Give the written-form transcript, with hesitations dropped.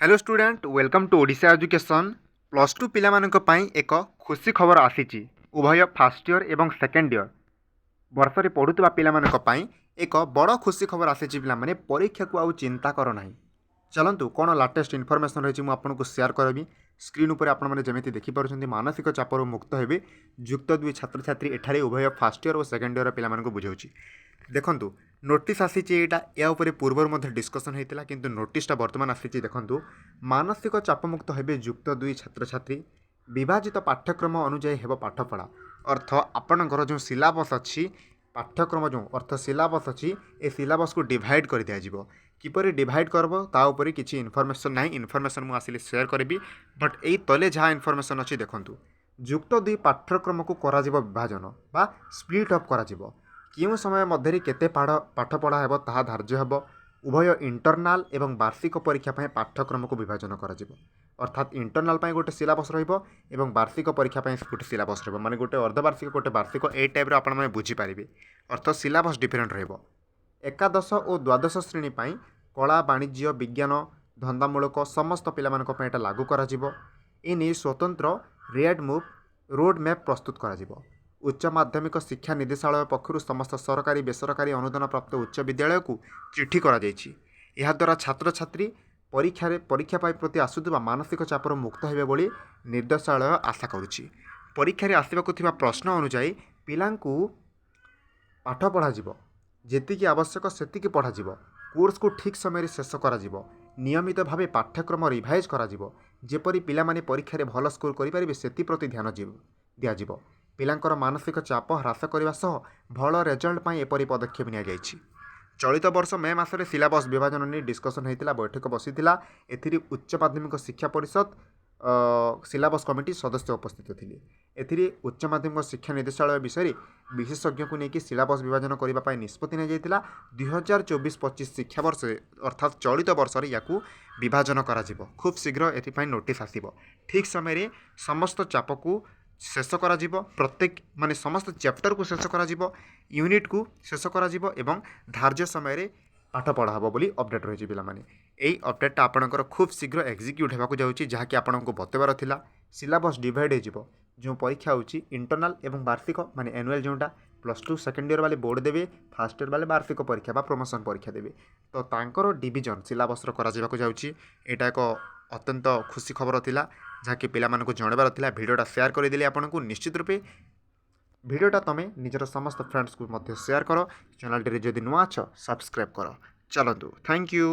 Hello student welcome to Odisha education plus two पिलामानंक पई एक खुशी खबर आसीची उभय फास्ट इयर एवं सेकेंड इयर वर्ष रे पढ़ुवा पिलामानंक पई एक बड़ खुशी खबर आसीची पिला माने परीक्षा को आउ चिंता कर नाही। चलंतु कोन लाटेस्ट इनफॉरमेशन रही मु आपनको शेयर करबी। स्क्रीन ऊपर आपण माने जेमिति देखि पारुछन्ती मानसिक चापरु मुक्त हेबे युक्त दुई छात्र छात्री एठारे उभय फास्ट इयर और सेकेंड इयर पिलामानंक बुझाउची। देखंतु नोटिस आसीची एटा या ऊपर पूर्वर मध्ये डिस्कशन हेतिला किंतु नोटिसटा वर्तमान आसीची। देखंतु मानसिक चापमुक्त हेबे युक्त दुई छात्र छात्री विभाजित पाठ्यक्रम अनुଯାयी हेब पाठपढ़ा अर्थ आपणकर जो सिलेबस अच्छी पाठ्यक्रम जो अर्थ सिलेबस अच्छी ए सिलेबस को डिवाइड कर दिया जिवो। किपरि डिवाइड करब ता उपरे किछि इनफॉरमेशन नाही। इनफॉरमेशन मु आसिले शेयर करबी बट एई तले जहा इनफॉरमेशन अच्छी देखंतु युक्त दुई पाठ्यक्रम को करा जिवो विभाजन बा स्प्लिट अप करा जिवो। केउं समय मध्य केते पाठपढ़ा हेब ताहा धार्य हेब। उभय इंटरनाल एवं वार्षिक परीक्षा पाई पाठ्यक्रम को विभाजन करा जिवो। अर्थात इंटरनाल पाई गोटे सिलेबस रहिबो एवं वार्षिक परीक्षा पाई गोटे सिलेबस रहिबो। माने गोटे अर्धवार्षिक गोटे वार्षिक ए टाइप रो आपण माने बुझी पारिबे। अर्थ सिलेबस डिफरेंट रहिबो। एकादश और द्वादश श्रेणी पाई कला वाणिज्य विज्ञान धंदामूलक समस्त पिलामानक पाई एटा लागू करा जिवो। एने स्वतंत्र रोड मैप प्रस्तुत करा जिवो। उच्च माध्यमिक शिक्षा निर्देशालय पक्षर समस्त सरकारी बेसरकारी अनुदान प्राप्त उच्च विद्यालय को चिठी करा जायछि। एहा द्वारा छात्र छात्री परीक्षा पाई प्रति आसुवा मानसिक चापर मुक्त हेबे बोली निर्देशालय आशा करुछि। परीक्षा रे आसिबाकु थिबा प्रश्न अनुसार पिलांकु पाठ पढ़ा जिवो। जेतिकी आवश्यक सेतिकी पढ़ा जिवो। कोर्स को ठीक समय शेष करा जिवो। नियमित भावे पाठ्यक्रम रिवाइज करा जिवो। जेपरि पिला माने परीक्षा रे भल स्कोर करि परिबे सेति प्रति ध्यान दिया जिवो। पिलांकर मानसिक चाप ह्रास करने सह भल रेजल्ट पाई एपरि पदक्षेप निया जायछि। चलित वर्ष मे मासरे सिलेबस विभाजन नहीं डिस्कसन होता बैठक बसीला। एथिरे उच्च माध्यमिक शिक्षा परिषद सिलेबस कमिटी सदस्य उपस्थित थिले। एथिरे उच्च माध्यमिक शिक्षा निर्देशालय विषय विशेषज्ञ को लेकिन सिलेबस विभाजन करने निष्पत्ति निया 2024-25 शिक्षा वर्ष अर्थात चलित वर्ष या विभाजन करा जिवो। खूब शीघ्र एथिपाई नोटिस आसिबो। ठीक समय समस्त चाप को शेष करा जिवो। प्रत्येक माने समस्त चैप्टर को शेष करा जिवो। यूनिट को शेष करा जिवो एवं धार्य समय रे पाठ पढ़ा हबो बोली अपडेट रही पिला माने। एई अपडेटटा आपणकर खूब शीघ्र एक्जिक्यूट हेबाकू जाउची जहाँकि आपणको बतेबार थिला। सिलेबस डिवाइड हो जो परीक्षा होची इंटरनल एवं वार्षिक माने एनुअल जोटा प्लस टू सेकेंड इयर वाले बोर्ड देवे फास्ट इयर वाले वार्षिक परीक्षा बा प्रमोशन परीक्षा देवे। तो तांकर डिविजन सिलेबस रो करा जिबाकू जाउची। एटा एक अत्यंत खुशी खबर थिला जहाँकि पिलामानकु जणाबार थिला। भिडियोटा शेयर करदेली आपनको निश्चित रूपे भिडियोटा तमे निजर समस्त फ्रेंड्स को मध्य शेयर करो। चैनल टी जदि नुआ छ सब्सक्राइब करो। चलतु थैंक यू।